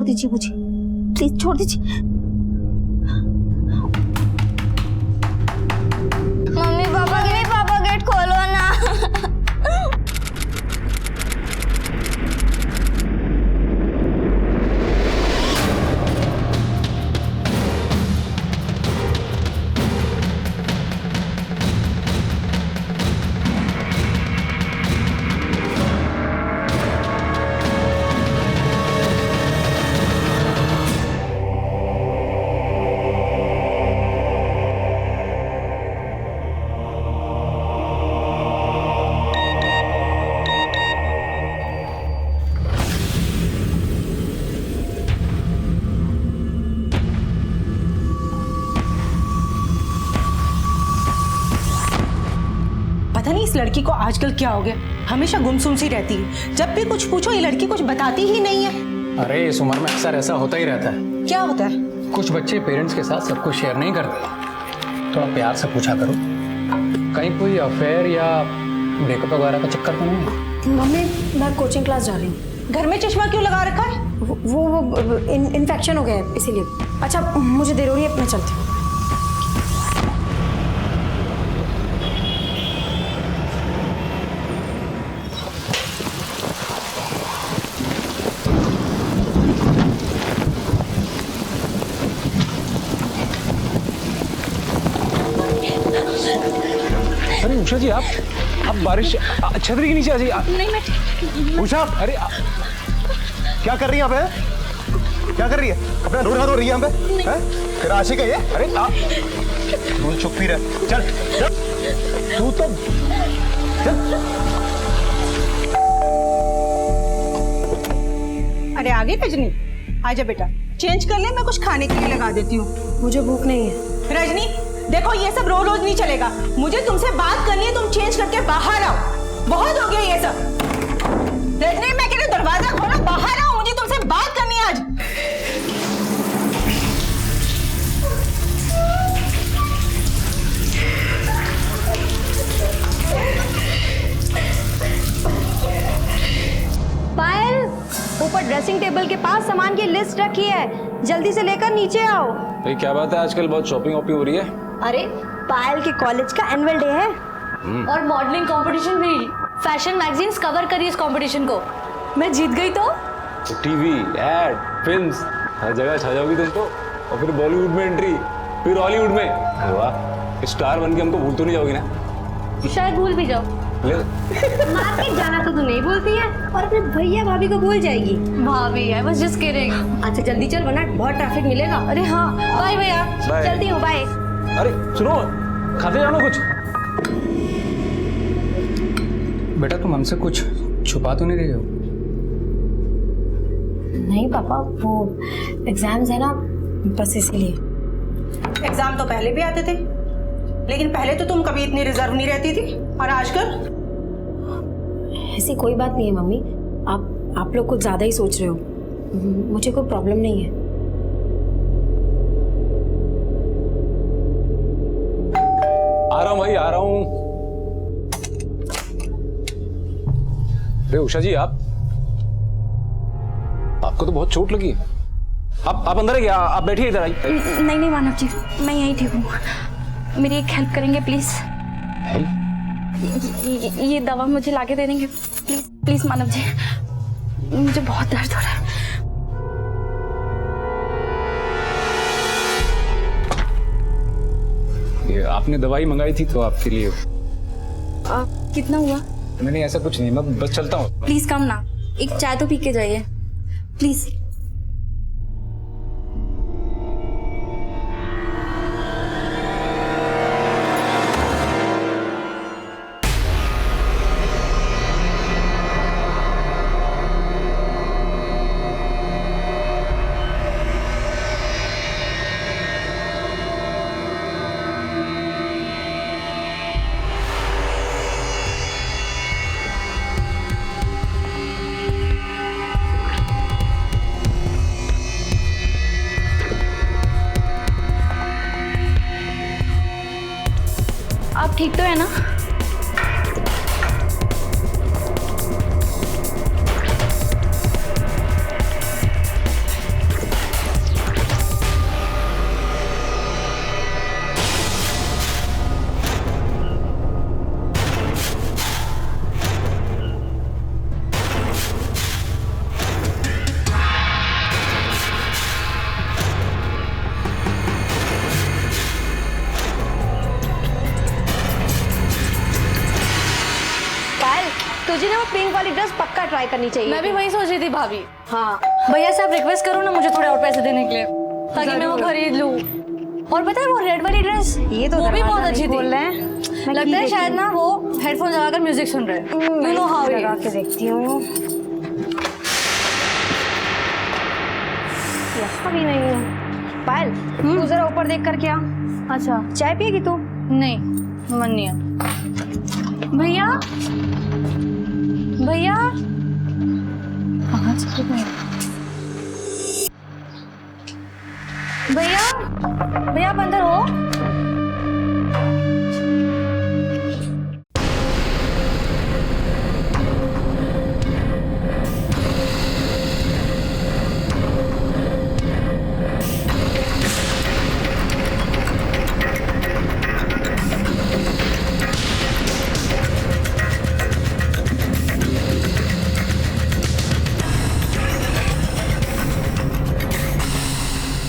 दीजिए मुझे, प्लीज छोड़ दीजिए। मम्मी पापा गेट खोलो ना। पता नहीं इस लड़की को आजकल क्या हो गया, हमेशा गुमसुम सी रहती है। जब भी कुछ पूछो ये लड़की कुछ बताती ही नहीं है। अरे इस उम्र में अक्सर ऐसा होता ही रहता है। क्या होता है? कुछ बच्चे पेरेंट्स के साथ सब कुछ शेयर नहीं करते। थोड़ा प्यार से पूछा करो, कहीं कोई अफेयर या ब्रेकअप वगैरह का चक्कर तो नहीं है? मम्मी मैं कोचिंग क्लास जा रही हूँ। घर में चश्मा क्यों लगा रखा है? वो इन्फेक्शन हो गया है इसीलिए। अच्छा मुझे देर हो रही है, मैं चलती हूँ। अरे उषा जी आप बारिश छतरी के नीचे आ जाइए। नहीं मैं उषा अरे क्या कर रही है यहाँ पे? क्या कर रही है? अपना रोड हाथ हो रही है यहाँ पे? हैं? फिर आशिक है ये? अरे तू चुप ही रह। चल चल तू तो चल। अरे आगे रजनी, आजा बेटा, चेंज कर ले, मैं कुछ खाने के लिए लगा देती हूँ। मुझे भूख नहीं है। रजनी देखो ये सब रोज रोज नहीं चलेगा, मुझे तुमसे बात करनी है, तुम चेंज करके बाहर आओ। बहुत हो गया ये सब। रजनी मैं कह रही हूँ दरवाजा खोलो, बाहर आओ, मुझे तुमसे बात करनी है आज। पायल, ऊपर ड्रेसिंग टेबल के पास सामान की लिस्ट रखी है, जल्दी से लेकर नीचे आओ। भाई क्या बात है, आजकल बहुत शॉपिंग वॉपिंग हो रही है। अरे पायल के कॉलेज का एनुअल डे है और मॉडलिंग कंपटीशन भी। फैशन मैगजीन्स कवर करी इस कंपटीशन को। मैं जीत गई तो टीवी, एड, फिल्म्स, हर जगह छा जाओगी तुम तो। और फिर बॉलीवुड में एंट्री, फिर हॉलीवुड में। अरे वाह, स्टार बन के हमको भूल तो नहीं जाओगी ना? शायद भूल भी जाओ। ले मार्केट जाना तो तू नहीं भूलती है, और अपने भैया भाभी को भूल जाएगी। भाभी आई वाज जस्ट किडिंग। अच्छा जल्दी चल वरना बहुत ट्रैफिक मिलेगा। अरे हाँ बाय भैया। बाय। चलती हूँ, बाय। अरे सुनो, खाते जाओ ना कुछ। बेटा तुम हमसे कुछ छुपा तो नहीं रही हो? नहीं पापा, वो एग्जाम्स है ना, बस इसीलिए। एग्जाम तो पहले भी आते थे, लेकिन पहले तो तुम कभी इतनी रिजर्व नहीं रहती थी, और आजकल? ऐसी कोई बात नहीं है मम्मी, आप लोग कुछ ज़्यादा ही सोच रहे हो। मुझे कोई प्रॉब्लम नहीं है। आ रहा हूँ भाई, आ रहा हूँ। अरे उषा जी आपको तो बहुत चोट लगी है। आप अंदर है क्या? आप बैठिए इधर आइए। नहीं नहीं मानव जी, मैं यहीं ठीक हूँ। मेरी एक हेल्प करेंगे प्लीज? ये दवा मुझे लाके दे देंगे प्लीज? प्लीज मानव जी, मुझे बहुत दर्द हो रहा है। ये आपने दवाई मंगाई थी तो आपके लिए। कितना हुआ? नहीं ऐसा कुछ नहीं, मैं बस चलता हूँ। प्लीज कम ना, एक चाय तो पी के जाइए प्लीज। आप ठीक तो है ना? तुझे ना वो पिंक वाली ड्रेस पक्का ट्राई करनी चाहिए। मैं भी वही सोच रही थी भाभी। हाँ भैया से आप रिक्वेस्ट करो ना मुझे थोड़े और पैसे देने के लिए, ताकि मैं वो खरीद लूँ। और पता है वो रेड वाली ड्रेस, ये तो वो भी बहुत दरवाजा अच्छी नहीं थी। खोल रहे हैं। लगता है शायद ना वो हेडफोन लगाकर म्यूजिक सुन रहे हैं। यू नो हाउ लगा के देखती हूँ। यहाँ भी नहीं है। पायल तू जरा ऊपर देख कर क्या, अच्छा चाय पिएगी तू? नहीं, मन नहीं है। भैया भैया कहाँ चले गए? भैया भैया आप अंदर हो?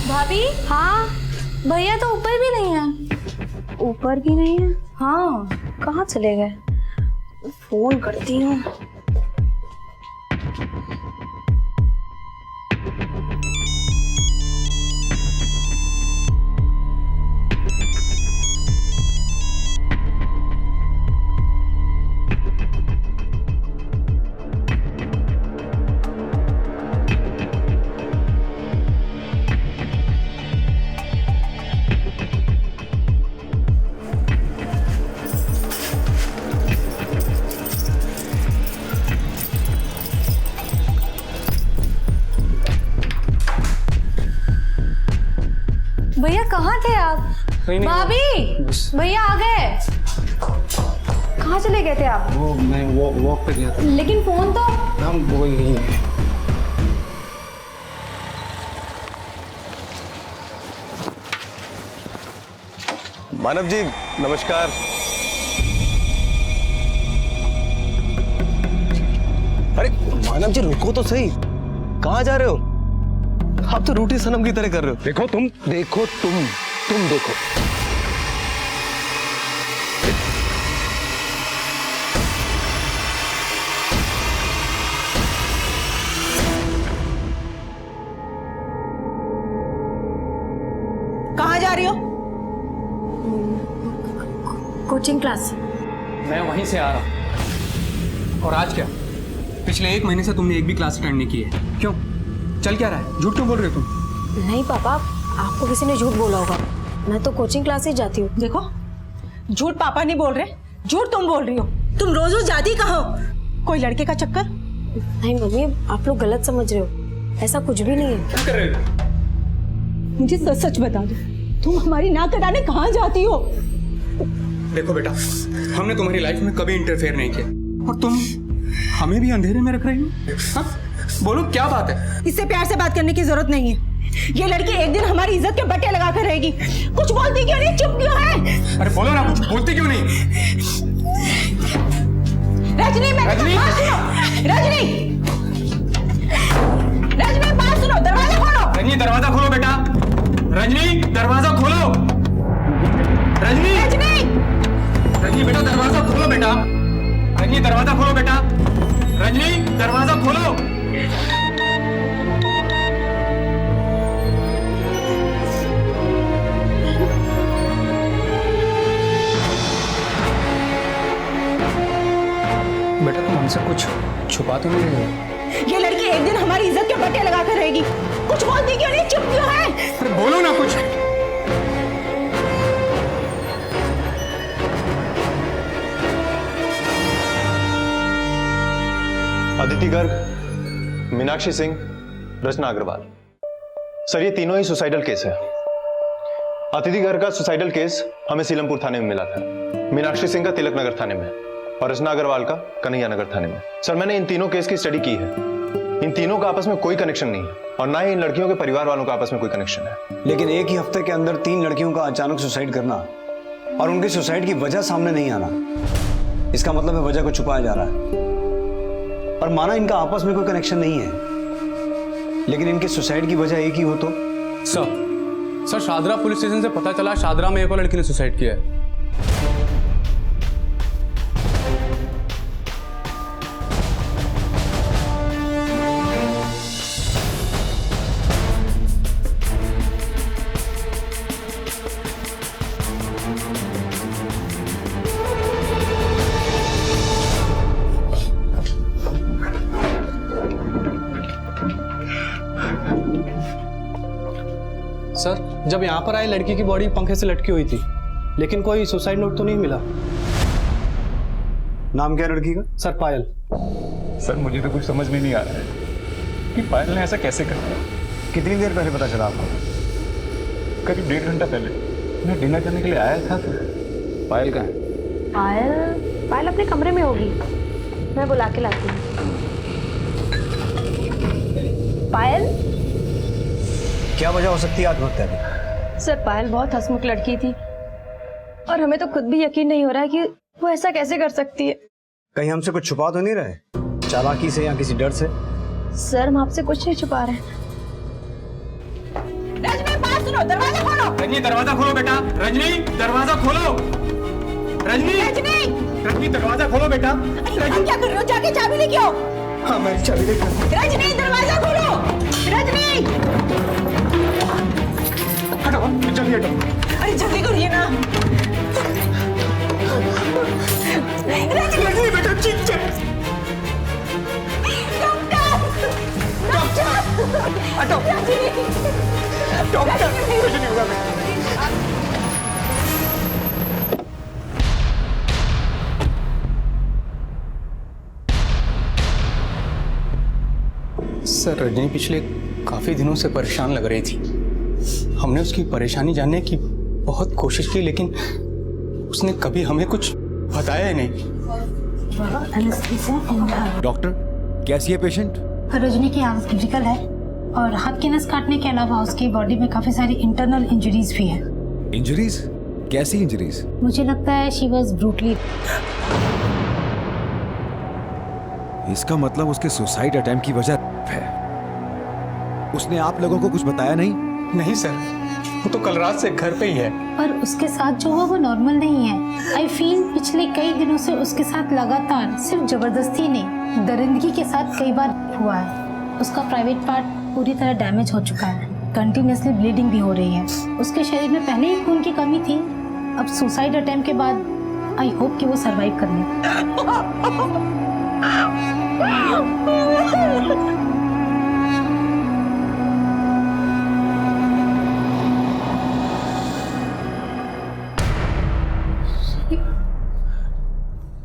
भाभी हाँ भैया तो ऊपर भी नहीं है। ऊपर भी नहीं है। हाँ कहाँ चले गए? फोन करती हूँ। भैया कहाँ थे आप? कहीं नहीं। भाभी भैया आ गए। कहाँ चले गए थे आप? वो मैं वॉक पे गया था। लेकिन फोन तो हम वो ही नहीं है। मानव जी नमस्कार। अरे मानव जी रुको तो सही, कहाँ जा रहे हो? आप तो रूठी सनम की तरह कर रहे हो। देखो तुम देखो। कहाँ जा रही हो? Coaching class. मैं वहीं से आ रहा हूँ। और आज क्या? पिछले 1 महीने से तुमने एक भी क्लास अटेंड नहीं की है। क्यों? चल क्या रहा है? झूठ क्यों बोल रहे हो तुम? नहीं पापा, आपको किसी ने झूठ बोला होगा। मैं तो कोचिंग क्लास ही जाती हूँ। देखो झूठ पापा नहीं बोल रहे, झूठ तुम बोल रही हो। तुम रोज रोज जाती कहाँ हो? कोई लड़के का चक्कर? नहीं मम्मी, आप लोग गलत समझ रहे हो। ऐसा कुछ भी नहीं है। क्या कर रहे हो? मुझे सच सच बता दो, तुम हमारी नाक कटाने कहाँ जाती हो? देखो बेटा, हमने तुम्हारी लाइफ में कभी इंटरफेयर नहीं किया और तुम हमें भी अंधेरे में रख रही हो। हाँ? बोलो क्या बात है? इससे प्यार से बात करने की जरूरत नहीं है। ये लड़की एक दिन हमारी इज्जत के बट्टे लगा कर रहेगी। कुछ बोलती क्यों नहीं? चुप क्यों है? अरे बोलो ना, कुछ बोलते क्यों नहीं? रजनी रजनी! रजनी बात सुनो, दरवाजा खोलो। रजनी दरवाजा खोलो बेटा। रजनी दरवाजा खोलो। रजनी रजनी बेटा दरवाजा खोलो बेटा। रजनी दरवाजा खोलो बेटा। रजनी दरवाजा खोलो। बेटा तुम हमसे कुछ छुपा तो नहीं रहे हो? ये लड़की एक दिन हमारी इज्जत के बट्टे लगा कर रहेगी। कुछ बोलती क्यों नहीं? चुप क्यों है? अरे बोलो ना कुछ। अदिति गर्ग, मीनाक्षी सिंह, रचना अग्रवाल। सर ये तीनों ही सुसाइडल केस है। अदिति गर्ग का सुसाइडल केस हमें सीलमपुर थाने में मिला था, मीनाक्षी सिंह का तिलक नगर थाने में और रचना अग्रवाल का कन्हैया नगर थाने में। सर मैंने इन तीनों केस की स्टडी की है। इन तीनों का आपस में कोई कनेक्शन नहीं है और ना ही इन लड़कियों के परिवार वालों का आपस में कोई कनेक्शन है। लेकिन एक ही हफ्ते के अंदर 3 लड़कियों का अचानक सुसाइड करना और उनके सुसाइड की वजह सामने नहीं आना, इसका मतलब है वजह को छुपाया जा रहा है। और माना इनका आपस में कोई कनेक्शन नहीं है, लेकिन इनके सुसाइड की वजह एक ही हो तो? सर शादरा पुलिस स्टेशन से पता चला शादरा में एक और लड़की ने सुसाइड किया है। सर जब यहाँ पर आए लड़की की बॉडी पंखे से लटकी हुई थी, लेकिन कोई सुसाइड नोट तो नहीं मिला। नाम क्या है लड़की का? सर पायल। सर मुझे तो कुछ समझ में नहीं आ रहा है कि पायल ने ऐसा कैसे कर दिया। कितनी देर पहले पता चला आपको? करीब 1.5 घंटा पहले मैं डिनर करने के लिए आया था तो पायल का है? पायल अपने कमरे में होगी, मैं बुला के लाती हूँ। पायल? क्या वजह हो सकती है आत्महत्या की? सर पायल बहुत हंसमुख लड़की थी और हमें तो खुद भी यकीन नहीं हो रहा है कि वो ऐसा कैसे कर सकती है। कहीं हमसे कुछ छुपा तो नहीं रहे, चालाकी से या किसी डर से? सर हम आपसे कुछ नहीं छुपा रहे हैं। रजनी बात सुनो, दरवाजा खोलो। रजनी दरवाजा खोलो बेटा। रजनी दरवाजा खोलो। रजनी रजनी रजनी दरवाजा खोलो बेटा। रजनी क्या कर रहे हो? जाके चाबी लेके आओ। हाँ मैं चाबी लेकर। रजनी दरवाजा खोलो। रजनी हटाओ जल्दी हटाओ। अरे जल्दी करिए ना। रजनी बेटा ठीक है। डॉक्टर हटाओ डॉक्टर। कुछ नहीं होगा बेटा। सर रजनी पिछले काफ़ी दिनों से परेशान लग रही थी। हमने उसकी परेशानी जानने की बहुत कोशिश की, लेकिन उसने कभी हमें कुछ बताया ही नहीं। डॉक्टर कैसी है पेशेंट? रजनी की हालत क्रिटिकल है और हाथ की नस काटने के अलावा उसकी बॉडी में काफी सारी इंटरनल इंजरीज भी है। इंजरीज? कैसी इंजरीज? मुझे लगता है शी वाज ब्रूटली। इसका मतलब उसके सुसाइड अटेम्प्ट की वजह है। उसने आप लोगों को कुछ बताया नहीं? नहीं सर, वो तो कल रात से घर पे ही है। पर उसके साथ जो हुआ वो नॉर्मल नहीं है। आई फील पिछले कई दिनों से उसके साथ लगातार सिर्फ जबरदस्ती नहीं, दरिंदगी के साथ कई बार हुआ है। उसका प्राइवेट पार्ट पूरी तरह डैमेज हो चुका है, कंटिन्यूसली ब्लीडिंग भी हो रही है। उसके शरीर में पहले ही खून की कमी थी, अब सुसाइड अटेम्प्ट के बाद आई होप कि वो सरवाइव कर ले।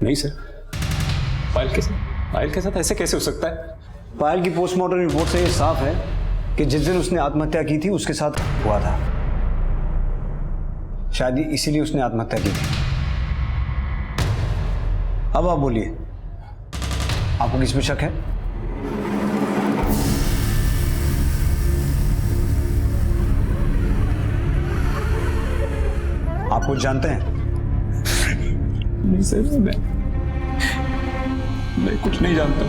नहीं सर, पायल के साथ ऐसे कैसे हो सकता है? पायल की पोस्टमार्टम रिपोर्ट से ये साफ है कि जिस दिन उसने आत्महत्या की थी उसके साथ हुआ था। शायद इसीलिए उसने आत्महत्या की थी। अब आप बोलिए, आपको किस पे शक है? आप कुछ जानते हैं? नहीं सर, मैं कुछ नहीं जानता।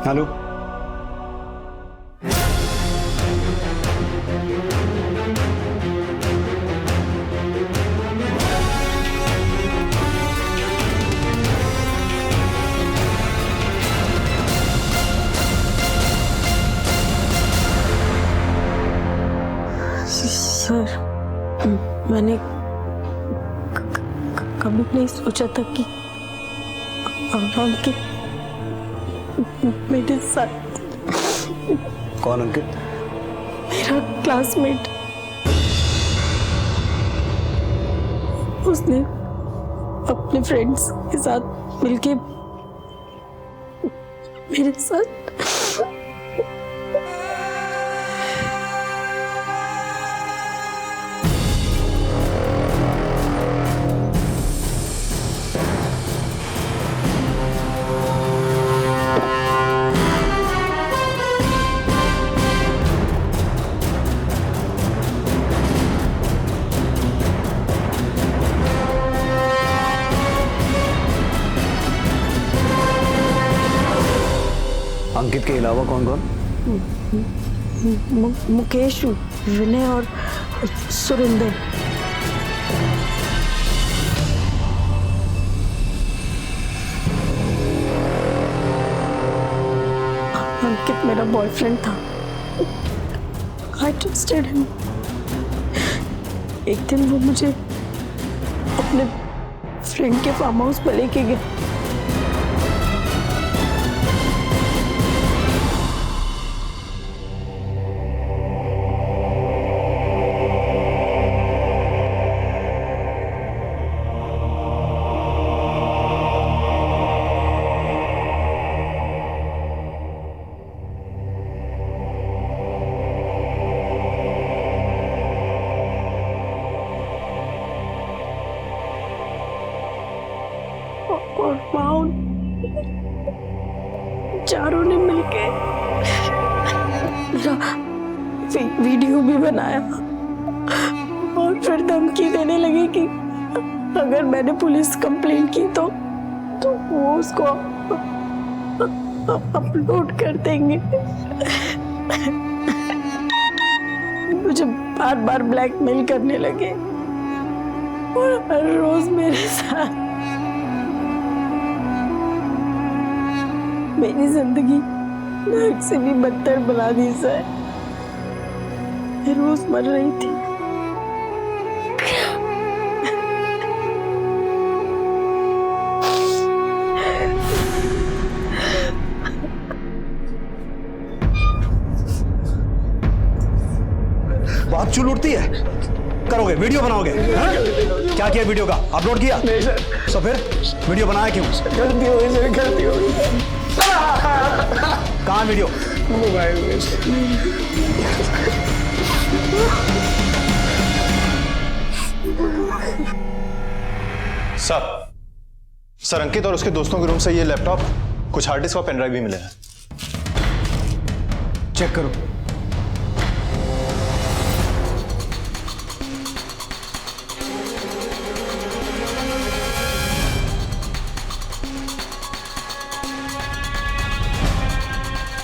हेलो, सर मैंने कभी नहीं सोचा था कि अंकित मेरे साथ। कौन अंकित? मेरा क्लासमेट। उसने अपने फ्रेंड्स के साथ मिलके मेरे साथ अंकित के अलावा कौन कौन? मुकेश, विनय और सुरेंद्र। अंकित मेरा बॉयफ्रेंड था। I trusted him। एक दिन वो मुझे अपने फ्रेंड के फार्म हाउस पर लेके गया। चारों ने मिलके वीडियो भी बनाया और फिर धमकी देने लगी कि अगर मैंने पुलिस कंप्लेंट की तो वो उसको अपलोड कर देंगे। मुझे बार बार ब्लैकमेल करने लगे और हर रोज मेरे साथ मेरी जिंदगी नर्क से भी बदतर बना दी सर। मैं रोज मर रही थी। बात चुल उठती है, करोगे वीडियो बनाओगे? हाँ? क्या किया वीडियो का? अपलोड किया? नहीं सर। तो फिर वीडियो बनाया क्यों? गलती हो गई सर, गलती हो गई। कहाँ वीडियो? मोबाइल में। सर अंकित और उसके दोस्तों के रूम से ये लैपटॉप, कुछ हार्ड डिस्क और पेन ड्राइव भी मिले हैं। चेक करो।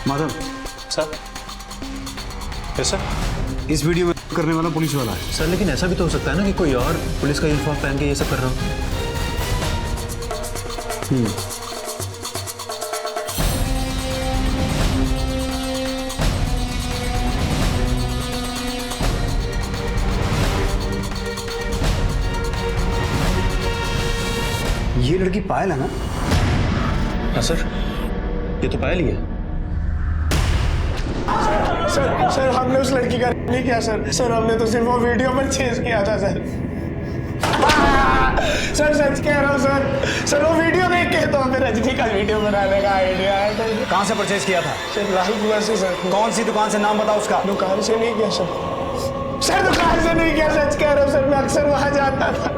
माधव सर। Yes sir. इस वीडियो में करने वाला पुलिस वाला है। सर लेकिन ऐसा भी तो हो सकता है ना कि कोई और पुलिस का यूनिफॉर्म पहन के ये सब कर रहा हो। ये लड़की पायल है ना? हाँ सर, ये तो पायल ही है। सर हमने उस लड़की का नहीं किया सर हमने तो सिर्फ वो वीडियो पर चेंज किया था सर। सर सच कह रहा हूँ सर वो वीडियो देख के तो हमें रजनी का वीडियो बनाने का आइडिया आया था। कहाँ से परचेज किया था? सर लाल कुआं से सर। कौन सी दुकान से, नाम बताओ उसका। दुकान से नहीं किया सर दुकान से नहीं किया, सच कह रहा हूँ सर, मैं अक्सर वहाँ जाता था।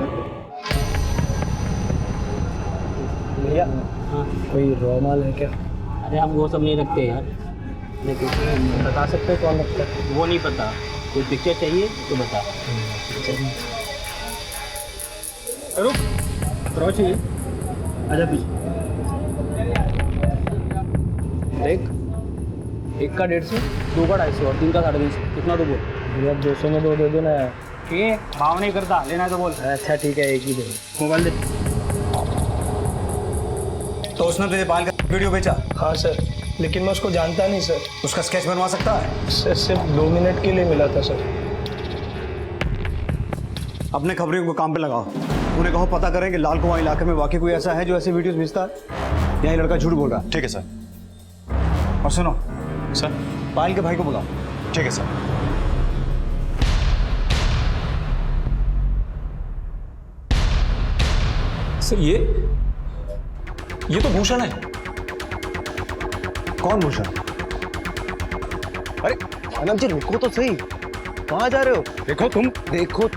भैया कोई रॉ माल है क्या? अरे हम वो सब नहीं रखते यार, लेकिन बता सकते हो कौन रखता है? वो नहीं पता, कोई पिक्चर चाहिए तो बता। रुक, रॉ चाहिए, आजा पीछे देख। एक का 150, दो का 250 और तीन का 250। कितना तो बोल भैया। 200 में दो दे दो ना। ठीक, भाव नहीं करता, लेना है तो बोल। अच्छा ठीक है, एक ही दे। मोबाइल दे। तो उसने तुझे पायल का वीडियो बेचा? हाँ सर, लेकिन मैं उसको जानता नहीं सर। उसका स्केच बनवा सकता है? सर सिर्फ 2 मिनट के लिए मिला था सर। अपने खबरियों को काम पे लगाओ, उन्हें कहो पता करें कि लाल कुआं इलाके में वाकई कोई ऐसा है जो ऐसे वीडियोस भेजता है, या ये लड़का झूठ बोल रहा है। ठीक है सर। और सुनो सर, पायल के भाई को बुलाओ। ठीक है सर। सर ये तो भूषण है। कौन भूषण? अरे अनंत जी रुको तो सही, कहाँ जा रहे हो? देखो तुम देखो।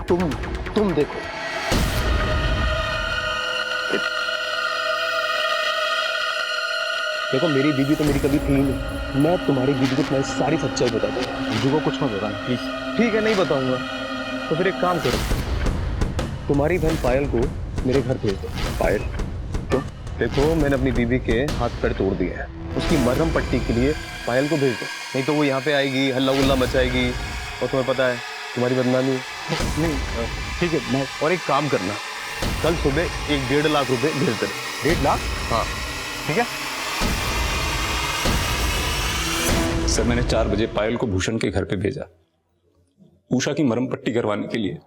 देखो मेरी बीवी तो मेरी कभी थी ही नहीं। मैं तुम्हारी बीवी को तुम्हारी सारी सच्चाई बता दूंगा। बीवी को कुछ मत बताना प्लीज। ठीक है, नहीं बताऊंगा। तो फिर एक काम करो, तुम्हारी बहन पायल को मेरे घर भेज दो। पायल तो देखो, मैंने अपनी बीवी के हाथ पैर तोड़ दिए हैं, उसकी मरहम पट्टी के लिए पायल को भेज दो, नहीं तो वो यहाँ पे आएगी, हल्ला गुल्ला मचाएगी और तुम्हें पता है तुम्हारी बदनामी। नहीं ठीक है, मैं और एक काम करना, कल सुबह 1-1.5 लाख रुपए भेज देना। 1.5 लाख? हाँ ठीक है। सर मैंने 4 बजे पायल को भूषण के घर पे भेजा, उषा की मरहम पट्टी करवाने के लिए।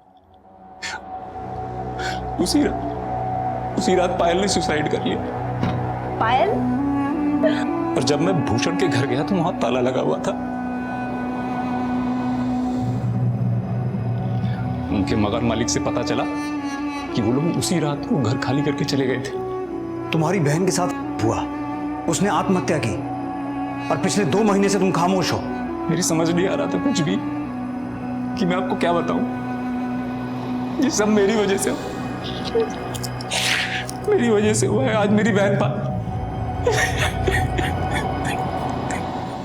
उसी रात पायल ने सुसाइड कर लिया। पायल? और जब मैं भूषण के घर गया तो वहां ताला लगा हुआ था। उनके मकान मालिक से पता चला कि वो लोग उसी रात को घर खाली करके चले गए थे। तुम्हारी बहन के साथ हुआ, उसने आत्महत्या की, और पिछले 2 महीने से तुम खामोश हो। मेरी समझ नहीं आ रहा था कुछ भी कि मैं आपको क्या बताऊं। ये सब मेरी वजह से हुआ है। आज मेरी बहन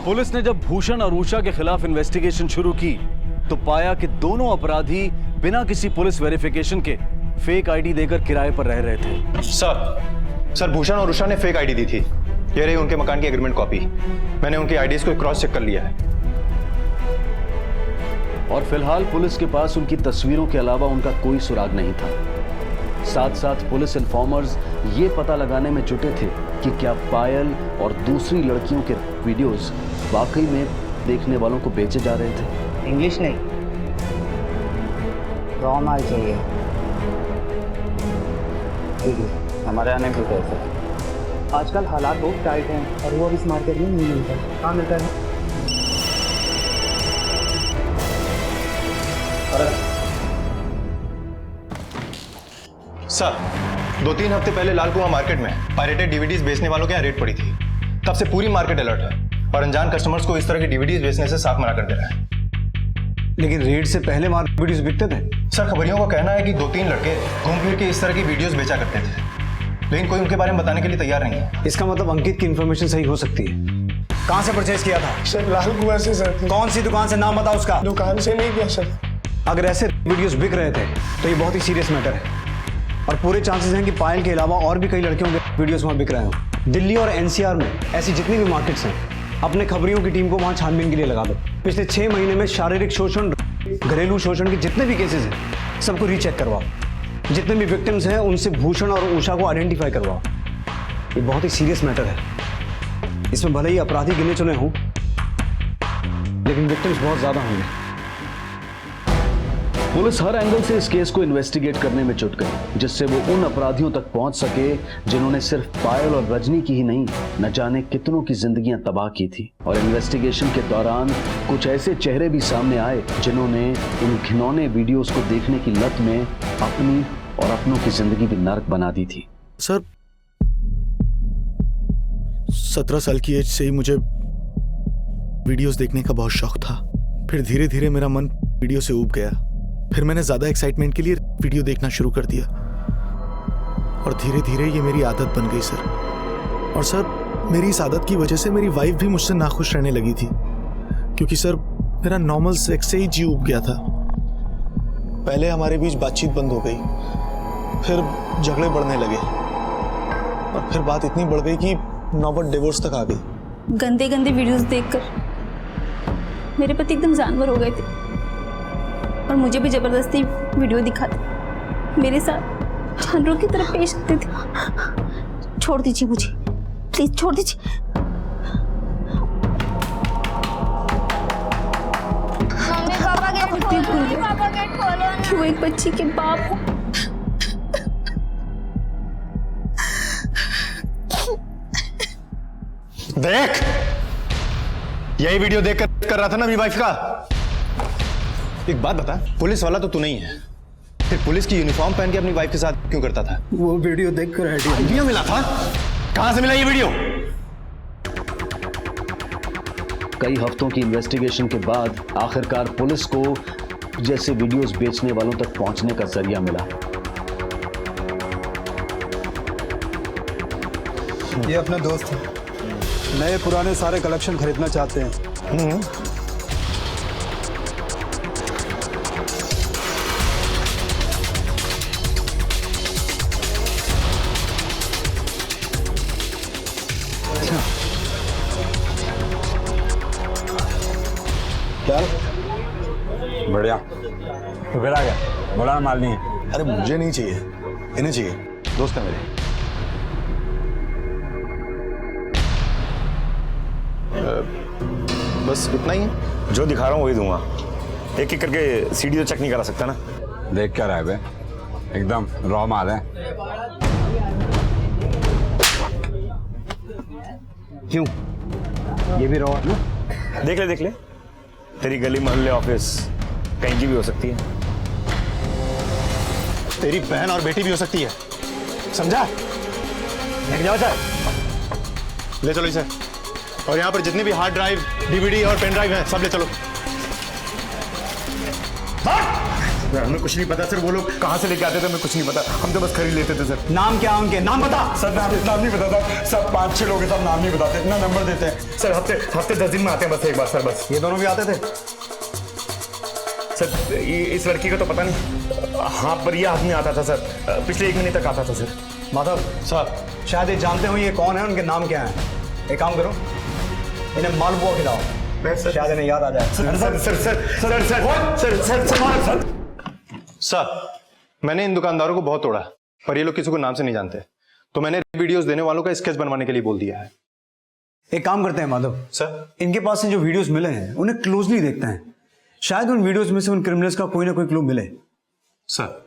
पुलिस ने जब भूषण और उषा के खिलाफ इन्वेस्टिगेशन शुरू की तो पाया कि दोनों अपराधी बिना किसी पुलिस वेरिफिकेशन के फेक आईडी देकर किराए पर रह रहे थे। सर भूषण और उषा ने फेक आईडी दी थी। ये रही उनके मकान की एग्रीमेंट कॉपी। मैंने उनकी आईडीज को क्रॉस चेक कर लिया है। और फिलहाल पुलिस के पास उनकी तस्वीरों के अलावा उनका कोई सुराग नहीं था। साथ साथ पुलिस इन्फॉर्मर्स ये पता लगाने में जुटे थे कि क्या पायल और दूसरी लड़कियों के वीडियोस वाकई में देखने वालों को बेचे जा रहे थे। इंग्लिश नहीं, रॉ माल चाहिए। हमारे आने को कैसे? आजकल हालात बहुत टाइट हैं और वो इस मार्केट में नहीं मिलता। कहाँ मिलता है? सर 2-3 हफ्ते पहले लाल कुआं मार्केट में पायरेटेड डीवीडीज बेचने वालों के यहाँ रेड पड़ी थी। तब से पूरी मार्केट अलर्ट है और अनजान कस्टमर्स को इस तरह की डीवीडीज बेचने से साफ मना कर दे रहा है। लेकिन रेड से पहले मार्केट वीडियोस बिकते थे। सर खबरियों का कहना है कि 2-3 लड़के घूम फिर के इस तरह की वीडियोस बेचा करते थे, लेकिन कोई उनके बारे में बताने के लिए तैयार नहीं है। इसका मतलब अंकित की इन्फॉर्मेशन सही हो सकती है। कहाँ से परचेज किया था? सर लाल कुआं से सर। कौन सी दुकान से, नाम बताओ उसका। दुकान से नहीं किया सर। अगर ऐसे वीडियोस बिक रहे थे तो ये बहुत ही सीरियस मैटर है और पूरे चांसेस हैं कि पायल के अलावा और भी कई लड़कियों के वीडियोस वहाँ बिक रहे हो। दिल्ली और एनसीआर में ऐसी जितनी भी मार्केट्स हैं, अपने खबरियों की टीम को वहाँ छानबीन के लिए लगा दो। पिछले 6 महीने में शारीरिक शोषण, घरेलू शोषण के जितने भी केसेस हैं सबको रीचेक करवाओ। जितने भी विक्टिम्स हैं उनसे भूषण और उषा को आइडेंटिफाई करवाओ। ये बहुत ही सीरियस मैटर है। इसमें भले ही अपराधी गिने चुने हों, लेकिन विक्टिम्स बहुत ज्यादा होंगे। पुलिस हर एंगल से इस केस को इन्वेस्टिगेट करने में जुट गई, जिससे वो उन अपराधियों तक पहुंच सके जिन्होंने सिर्फ पायल और रजनी की ही नहीं, न जाने कितनों की जिंदगियां तबाह की थी। और इन्वेस्टिगेशन के दौरान कुछ ऐसे चेहरे भी सामने आए जिन्होंने इन घिनौने वीडियोस को देखने की लत में अपनी और अपनों की जिंदगी भी नर्क बना दी थी। सर 17 साल की एज से ही मुझे वीडियोस देखने का बहुत शौक था। फिर धीरे धीरे मेरा मन वीडियो से ऊब गया। फिर मैंने ज्यादा एक्साइटमेंट के लिए वीडियो देखना शुरू कर दिया और धीरे धीरे ये मेरी आदत बन गई सर। और सर मेरी इस आदत की वजह से मेरी वाइफ भी मुझसे नाखुश रहने लगी थी, क्योंकि सर मेरा नॉर्मल सेक्स से ही जी उब गया था। पहले हमारे बीच बातचीत बंद हो गई, फिर झगड़े बढ़ने लगे और फिर बात इतनी बढ़ गई कि नौबत डिवोर्स तक आ गई। गंदे गंदे वीडियोस देखकर मेरे पति एकदम जानवर हो गए थे और मुझे भी जबरदस्ती वीडियो दिखाते, मेरे साथ जानवरों की तरह पेश करते थे। छोड़ दीजिए मुझे, प्लीज छोड़ दीजिए। मम्मी पापा गेट खोलो। कि वो एक बच्ची के बाप हो। देख, यही वीडियो देख कर रहा था ना मेरी वाइफ का। एक बात बता, पुलिस वाला तो तू नहीं है, फिर पुलिस की यूनिफॉर्म पहन के अपनी वाइफ के साथ क्यों करता था? वो वीडियो देखकर आइडिया मिला था। कहां से मिला ये वीडियो? कई हफ्तों की इन्वेस्टिगेशन के बाद आखिरकार पुलिस को जैसे वीडियोस बेचने वालों तक पहुंचने का जरिया मिला। ये अपने दोस्त हैं, नए पुराने सारे कलेक्शन खरीदना चाहते हैं। बढ़िया, तो फिर आ गया। बोला माल नहीं है। अरे मुझे नहीं चाहिए, इन्हें चाहिए, दोस्त है मेरे। बस इतना ही है। जो दिखा रहा हूँ वही दूंगा। एक एक करके सीडी तो चेक नहीं करा सकता ना। देख क्या रहा है बे, एकदम रॉ माल है। क्यों, ये भी रॉ है ना? देख ले, तेरी गली मोहल्ले ऑफिस कहीं की भी हो सकती है। तेरी बहन और बेटी भी हो सकती है, समझा? लेके जाओ सर। ले चलो इसे, और यहाँ पर जितने भी हार्ड ड्राइव, डीवीडी और पेन ड्राइव हैं सब ले चलो। हमें कुछ नहीं पता सर, वो लोग कहाँ से लेके आते थे हमें कुछ नहीं पता, हम तो बस खरीद लेते थे सर। नाम क्या उनके, नाम बता। सर नाम नहीं पता था, सब 5-6 लोग हैं, सब नाम नहीं बताते, ना नंबर देते हैं सर। हफ्ते 10 दिन में आते हैं बस एक बार सर, बस। ये दोनों भी आते थे सर? इस लड़की का तो पता नहीं, हाँ पर ये आदमी आता था सर, पिछले 1 महीने तक आता था सर। माधव सर, शायद ये जानते हो ये कौन है, उनके नाम क्या है। एक काम करो, इन्हें मालपुआ खिलाओ, शायद इन्हें याद आ जाए। सर मैंने इन दुकानदारों को बहुत तोड़ा, पर ये लोग किसी को नाम से नहीं जानते, तो मैंने वीडियोस देने वालों का स्केच बनवाने के लिए बोल दिया है। एक काम करते हैं माधव सर, इनके पास से जो वीडियोस मिले हैं उन्हें क्लोजली देखते हैं, शायद उन वीडियोस में से उन क्रिमिनल्स का कोई ना कोई क्लू मिले। सर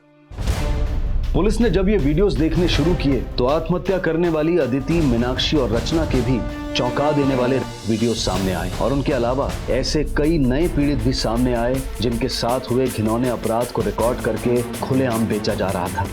पुलिस ने जब ये वीडियोस देखने शुरू किए तो आत्महत्या करने वाली अदिति, मीनाक्षी और रचना के भी चौंका देने वाले वीडियोस सामने आए, और उनके अलावा ऐसे कई नए पीड़ित भी सामने आए जिनके साथ हुए घिनौने अपराध को रिकॉर्ड करके खुलेआम बेचा जा रहा था।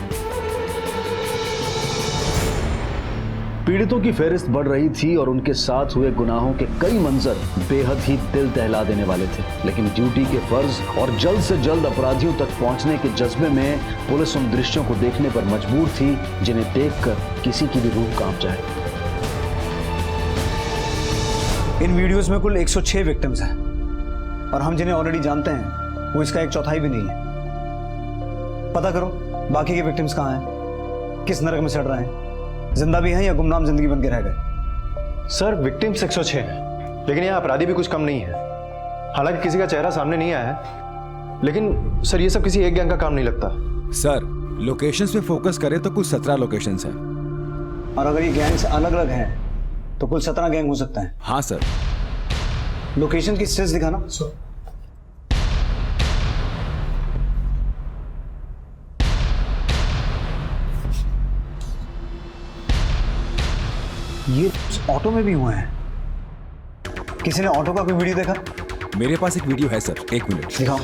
पीड़ितों की फेहरिस्त बढ़ रही थी और उनके साथ हुए गुनाहों के कई मंजर बेहद ही दिल दहला देने वाले थे, लेकिन ड्यूटी के फर्ज और जल्द से जल्द अपराधियों तक पहुंचने के जज्बे में पुलिस उन दृश्यों को देखने पर मजबूर थी जिन्हें देखकर किसी की भी रूह कांप जाए। इन वीडियोस में कुल 106 विक्टिम्स हैं, और हम जिन्हें ऑलरेडी जानते हैं वो इसका 1/4 भी नहीं है। पता करो बाकी के विक्टिम्स कहाँ हैं, किस नरक में सड़ रहे हैं, जिंदा भी हैं या गुमनाम जिंदगी बन के रह गए। सर विक्टिम्स 106 हैं, लेकिन यहाँ अपराधी भी कुछ कम नहीं है। हालांकि किसी का चेहरा सामने नहीं आया है, लेकिन सर ये सब किसी एक गैंग का काम नहीं लगता। सर लोकेशंस पे फोकस करें तो कुल 17 लोकेशंस हैं, और अगर ये गैंग्स अलग अलग हैं तो कुल 17 गैंग हो सकते हैं। हाँ सर। लोकेशन की स्ट्रेस दिखाना। ये ऑटो में भी हुए हैं। किसी ने ऑटो का कोई वीडियो देखा? मेरे पास एक वीडियो है सर, 1 मिनट दिखाओ।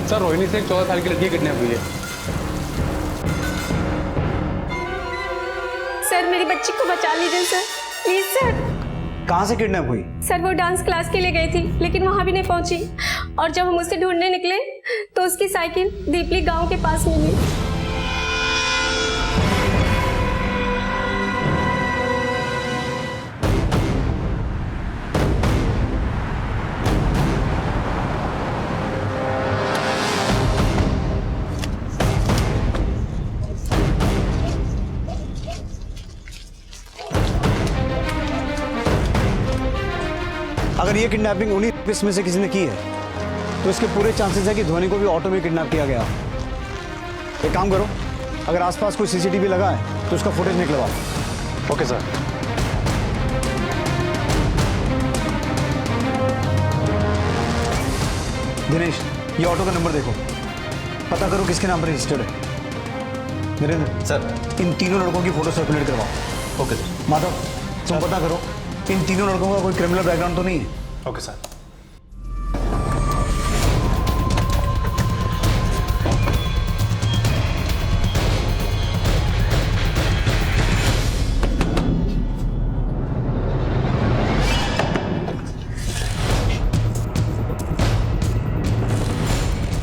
सर रोहिणी से एक 14 साल की लड़की किडनैप हुई है। सर मेरी बच्ची को बचा लीजिए सर, प्लीज सर। कहाँ से किडनैप हुई? सर वो डांस क्लास के लिए गई थी, लेकिन वहां भी नहीं पहुंची, और जब हम उसे ढूंढने निकले तो उसकी साइकिल दीपली गांव के पास मिली। अगर ये किडनैपिंग उन्हीं में से किसी ने की है तो इसके पूरे चांसेस है कि धोनी को भी ऑटो में किडनैप किया गया। एक काम करो, अगर आसपास कोई सीसीटीवी लगा है तो उसका फुटेज निकलवाओ। Okay sir. दिनेश, ये ऑटो का नंबर देखो, पता करो किसके नाम पर रजिस्टर्ड है। वीरेंद्र सर, इन तीनों लड़कों की फोटो सर्कुलेट करवाओ। Okay sir. माधव तुम पता करो इन तीनों लड़कों का कोई क्रिमिनल बैकग्राउंड तो नहीं है। Okay sir.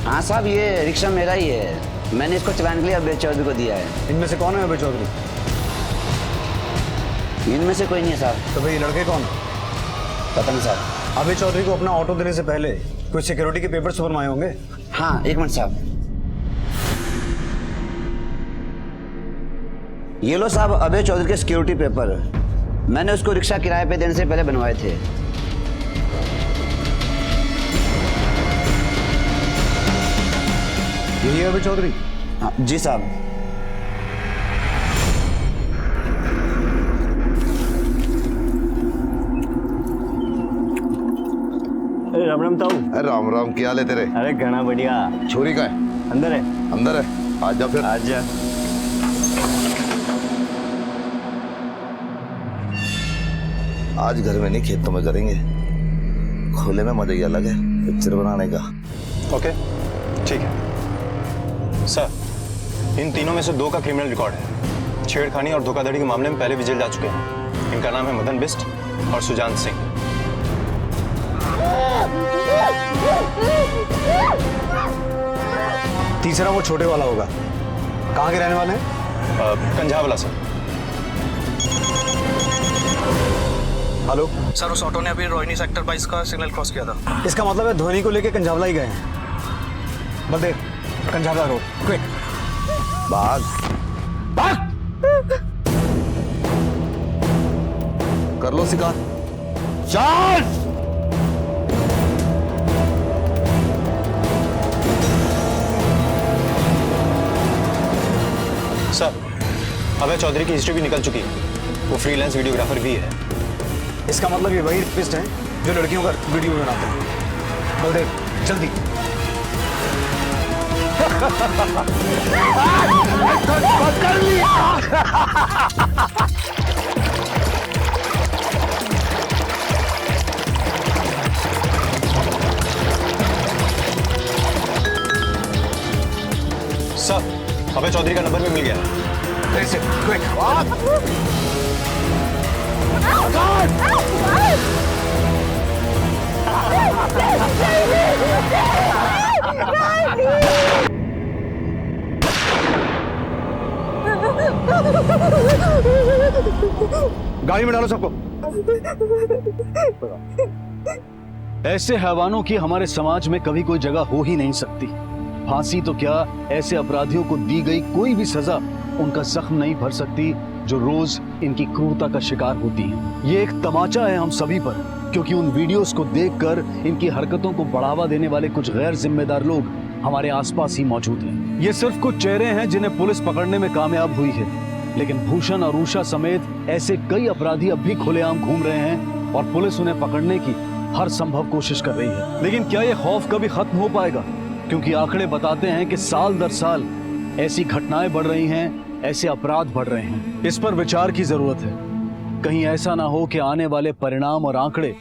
हाँ साहब, ये रिक्शा मेरा ही है, मैंने इसको चलाने के लिए अभय चौधरी को दिया है। इनमें से कौन है अभय चौधरी? इनमें से कोई नहीं है साहब। तो भाई लड़के कौन? पता नहीं साहब। अभय चौधरी को अपना ऑटो देने से पहले कोई सिक्योरिटी के पेपर्स तो बनवाए होंगे? हाँ, 1 मिनट साहब। ये लो साहब अभय चौधरी के सिक्योरिटी पेपर, मैंने उसको रिक्शा किराए पे देने से पहले बनवाए थे। यही है अभय चौधरी? हाँ जी साहब। राम राम ताऊ। राम राम, क्या हाल है तेरे? अरे घना बढ़िया। छोरी का है? अंदर है। अंदर है, आज जा फिर। आज जा। आज घर में नहीं, खेतों में करेंगे। खुले में मजा ही अलग है पिक्चर बनाने का। ओके ठीक है सर। इन तीनों में से 2 का क्रिमिनल रिकॉर्ड है। छेड़खानी और धोखाधड़ी के मामले में पहले भी जेल जा चुके हैं। इनका नाम है मदन बिस्ट और सुजान सिंह। तीसरा वो छोटे वाला होगा। कहाँ के रहने वाले हैं? कंझावला सर। हेलो सर, उस ऑटो ने अभी रोहिणी सेक्टर 22 का सिग्नल क्रॉस किया था। इसका मतलब है धोनी को लेके कंझावला ही गए हैं। Baldev, Kanjhawala road, quick. भाग भाग। कर लो शिकार। चल। सर, अभय चौधरी की हिस्ट्री भी निकल चुकी है। वो फ्रीलांस वीडियोग्राफर भी है। इसका मतलब ये वही रेपिस्ट हैं जो लड़कियों का वीडियो बनाते हैं। बलदेव, जल्दी। पकड़ लिया। सर, अभय चौधरी का नंबर भी मिल गया। कैसे? क्विक। गाड़ी में डालो सबको। ऐसे हैवानों की हमारे समाज में कभी कोई जगह हो ही नहीं सकती। फांसी तो क्या, ऐसे अपराधियों को दी गई कोई भी सजा उनका जख्म नहीं भर सकती जो रोज इनकी क्रूरता का शिकार होती हैं। ये एक तमाचा है हम सभी पर, क्योंकि उन वीडियोस को देखकर इनकी हरकतों को बढ़ावा देने वाले कुछ गैर जिम्मेदार लोग हमारे आसपास ही मौजूद हैं। ये सिर्फ कुछ चेहरे हैं जिन्हें पुलिस पकड़ने में कामयाब हुई है, लेकिन भूषण और उषा समेत ऐसे कई अपराधी अब भी खुलेआम घूम रहे हैं और पुलिस उन्हें पकड़ने की हर संभव कोशिश कर रही है। लेकिन क्या ये खौफ कभी खत्म हो पाएगा? क्योंकि आंकड़े बताते हैं कि साल दर साल ऐसी घटनाएं बढ़ रही हैं, ऐसे अपराध बढ़ रहे हैं। इस पर विचार की जरूरत है। कहीं ऐसा ना हो कि आने वाले परिणाम और आंकड़े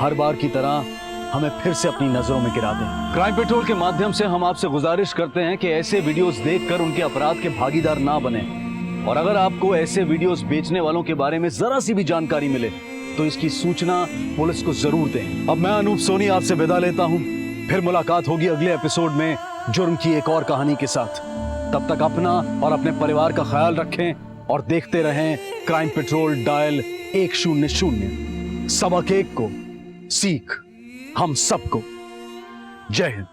हर बार की तरह हमें फिर से अपनी नजरों में गिरा दें। क्राइम पेट्रोल के माध्यम से हम आपसे गुजारिश करते हैं कि ऐसे वीडियोस देखकर उनके अपराध के भागीदार ना बने, और अगर आपको ऐसे वीडियोस बेचने वालों के बारे में जरा सी भी जानकारी मिले तो इसकी सूचना पुलिस को जरूर दें। अब मैं अनूप सोनी आपसे विदा लेता हूं। फिर मुलाकात होगी अगले एपिसोड में जुर्म की एक और कहानी के साथ। तब तक अपना और अपने परिवार का ख्याल रखें और देखते रहें क्राइम पेट्रोल डायल 100। सबक एक को सीख हम सबको। जय हिंद।